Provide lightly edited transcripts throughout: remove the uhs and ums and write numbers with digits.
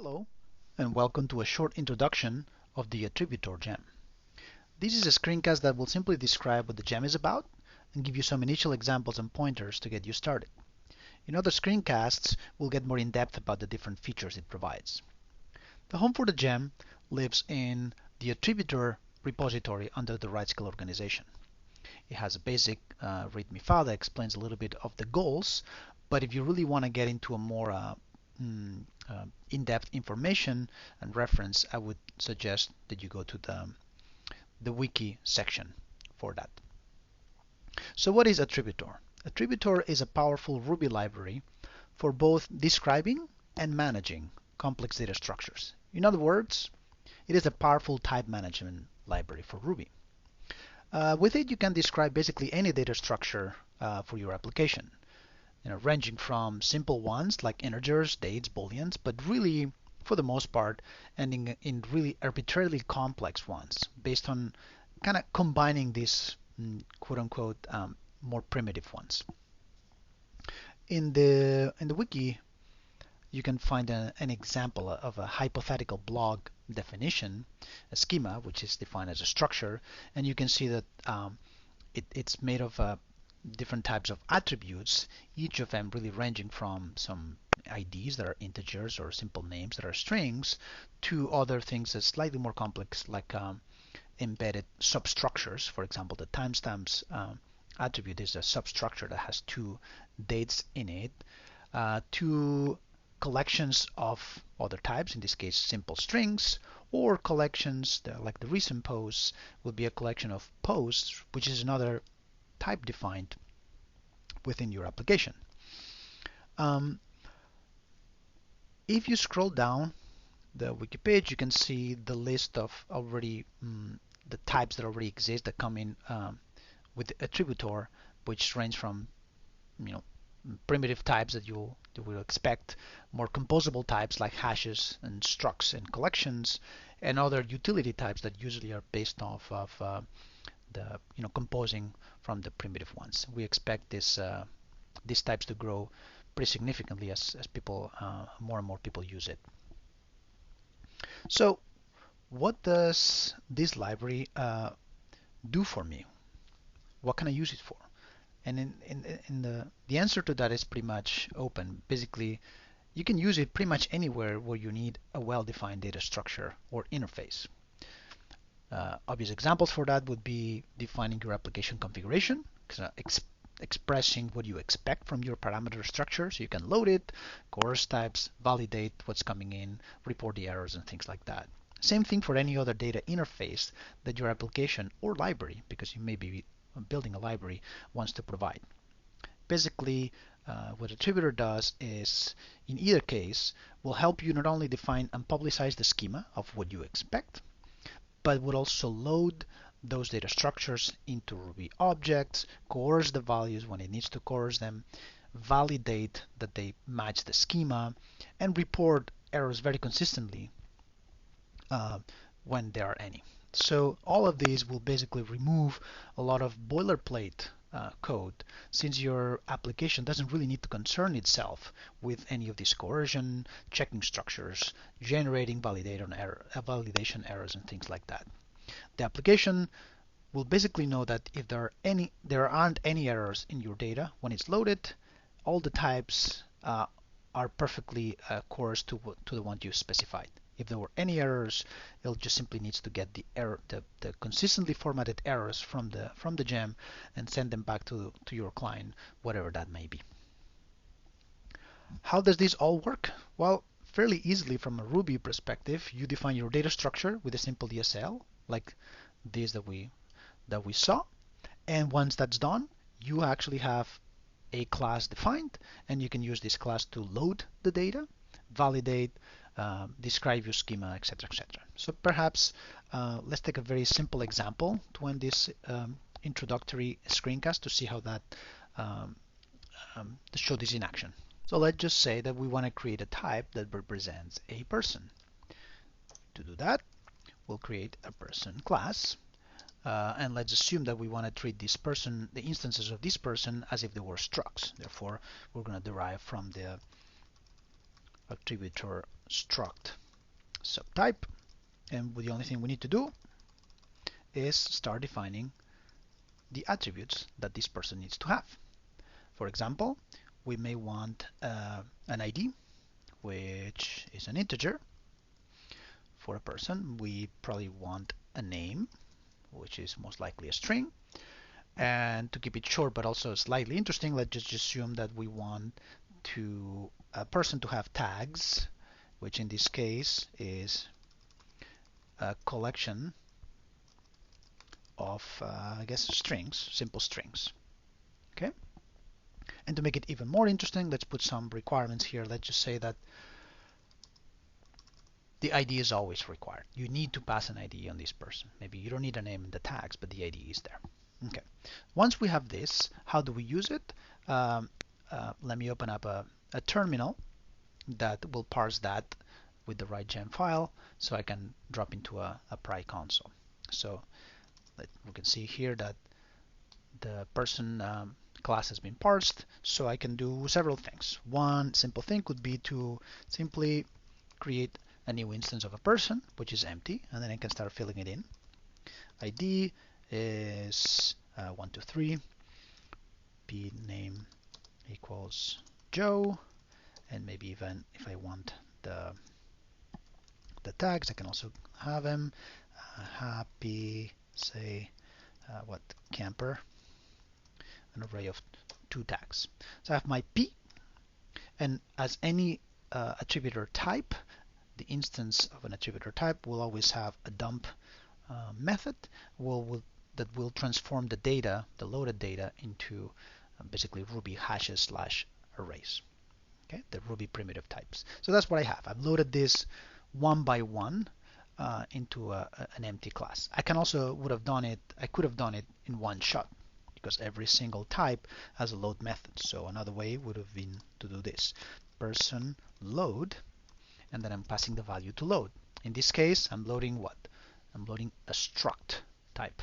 Hello, and welcome to a short introduction of the Attributor gem. This is a screencast that will simply describe what the gem is about and give you some initial examples and pointers to get you started. In other screencasts, we'll get more in depth about the different features it provides. The home for the gem lives in the Attributor repository under the RightScale organization. It has a basic README file that explains a little bit of the goals, but if you really want to get into a more in-depth information and reference, I would suggest that you go to the wiki section for that. So what is Attributor? Attributor is a powerful Ruby library for both describing and managing complex data structures. In other words, it is a powerful type management library for Ruby. With it, you can describe basically any data structure for your application, ranging from simple ones like integers, dates, booleans, but really, for the most part, ending in really arbitrarily complex ones based on kind of combining these quote-unquote more primitive ones. In the wiki, you can find an example of a hypothetical block definition, a schema, which is defined as a structure, and you can see that it's made of different types of attributes, each of them really ranging from some IDs that are integers or simple names that are strings to other things that's slightly more complex, like embedded substructures. For example, the timestamps attribute is a substructure that has two dates in it, to collections of other types, in this case simple strings, or collections like the recent posts would be a collection of posts, which is another type defined within your application. If you scroll down the wiki page, you can see the list of already the types that already exist that come in with the Attributor, which range from primitive types that you will expect, more composable types like hashes and structs and collections, and other utility types that usually are based off of the composing from the primitive ones. We expect these types to grow pretty significantly as people more and more people use it. So what does this library do for me? What can I use it for? And the answer to that is pretty much open. Basically, you can use it pretty much anywhere where you need a well-defined data structure or interface. Obvious examples for that would be defining your application configuration, expressing what you expect from your parameter structure, so you can load it, coerce types, validate what's coming in, report the errors, and things like that. Same thing for any other data interface that your application or library, because you may be building a library, wants to provide. Basically, what Attributor does is, in either case, will help you not only define and publicize the schema of what you expect, but would also load those data structures into Ruby objects, coerce the values when it needs to coerce them, validate that they match the schema, and report errors very consistently when there are any. So all of these will basically remove a lot of boilerplate code, since your application doesn't really need to concern itself with any of these coercion, checking structures, generating validation errors, and things like that. The application will basically know that if there aren't any errors in your data when it's loaded, all the types are perfectly coerced to the one you specified. If there were any errors, it'll just simply needs to get the consistently formatted errors from the gem and send them back to your client, whatever that may be. How does this all work? Well, fairly easily from a Ruby perspective. You define your data structure with a simple DSL, like this that we saw, and once that's done, you actually have a class defined, and you can use this class to load the data, validate, describe your schema, etc., etc. So perhaps let's take a very simple example to end this introductory screencast to see how that to show this in action. So let's just say that we want to create a type that represents a person. To do that, we'll create a person class, and let's assume that we want to treat this person, the instances of this person, as if they were structs. Therefore, we're going to derive from the attributor struct subtype, and the only thing we need to do is start defining the attributes that this person needs to have. For example, we may want an ID, which is an integer. For a person, we probably want a name, which is most likely a string. And to keep it short but also slightly interesting, let's just assume that we want a person to have tags, which in this case is a collection of, I guess, strings, simple strings. Okay. And to make it even more interesting, let's put some requirements here. Let's just say that the ID is always required. You need to pass an ID on this person. Maybe you don't need a name in the tags, but the ID is there. Okay. Once we have this, how do we use it? Let me open up a terminal that will parse that with the right gem file, so I can drop into a pry console. So we can see here that the person class has been parsed, so I can do several things. One simple thing could be to simply create a new instance of a person, which is empty, and then I can start filling it in. ID is 123, p name equals Joe, and maybe even if I want the tags, I can also have them happy, say what, camper, an array of 2 tags. So I have my p, and as any attributor type, the instance of an attributor type will always have a dump method that will transform the data, the loaded data, into basically Ruby hashes / arrays. Okay, the Ruby primitive types. So that's what I have. I've loaded this one by one into an empty class. I could have done it in one shot, because every single type has a load method. So another way would have been to do this: person load, and then I'm passing the value to load. In this case, I'm loading what? I'm loading a struct type.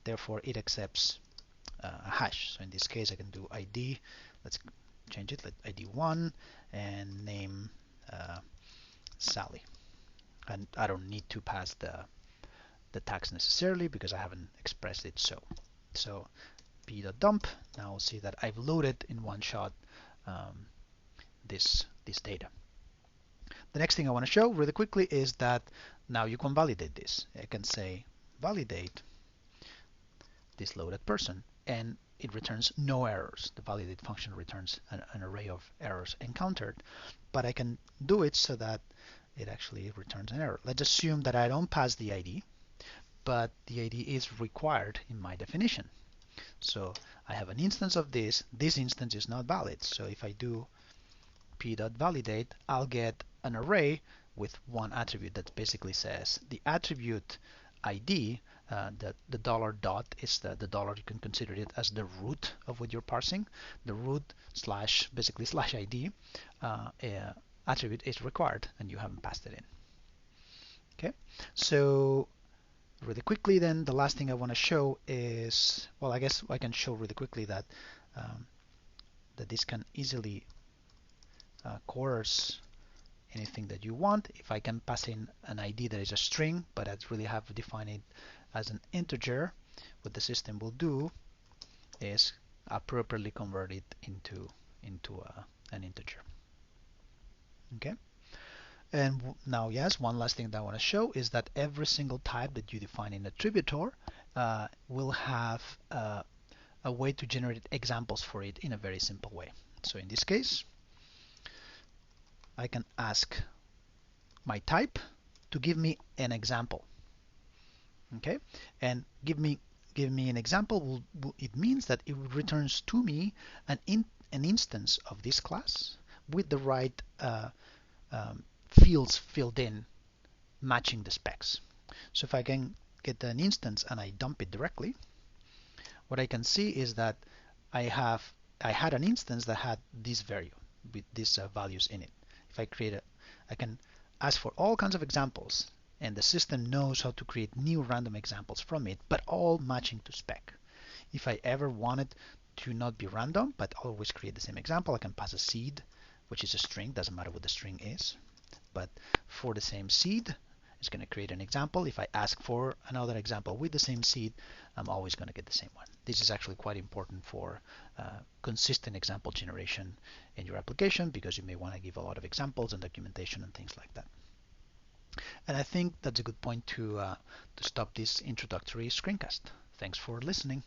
Therefore, it accepts a hash. So in this case, I can do ID. Let's change it. Let ID 1 and name Sally. And I don't need to pass the tags necessarily because I haven't expressed it so. So p.dump. Now we'll see that I've loaded in one shot this data. The next thing I want to show really quickly is that now you can validate this. I can say validate this loaded person, and it returns no errors. The validate function returns an array of errors encountered, but I can do it so that it actually returns an error. Let's assume that I don't pass the ID, but the ID is required in my definition. So I have an instance of this. This instance is not valid. So if I do p.validate, I'll get an array with one attribute that basically says the attribute ID, the dollar dot is the dollar. You can consider it as the root of what you're parsing. The root basically slash ID attribute is required, and you haven't passed it in. Okay, so really quickly then, the last thing I want to show is, well, I guess I can show really quickly that that this can easily coerce anything that you want. If I can pass in an ID that is a string, but I really have to define it as an integer, what the system will do is appropriately convert it into an integer. Okay. And now, yes, one last thing that I want to show is that every single type that you define in Attributor will have a way to generate examples for it in a very simple way. So in this case, I can ask my type to give me an example. Okay, and give me an example. It means that it returns to me an instance of this class with the right fields filled in, matching the specs. So if I can get an instance and I dump it directly, what I can see is that I had an instance that had this value with these values in it. If I create I can ask for all kinds of examples, and the system knows how to create new random examples from it, but all matching to spec. If I ever wanted to not be random, but always create the same example, I can pass a seed, which is a string. Doesn't matter what the string is. But for the same seed, it's going to create an example. If I ask for another example with the same seed, I'm always going to get the same one. This is actually quite important for consistent example generation in your application, because you may want to give a lot of examples and documentation and things like that. And I think that's a good point to stop this introductory screencast. Thanks for listening.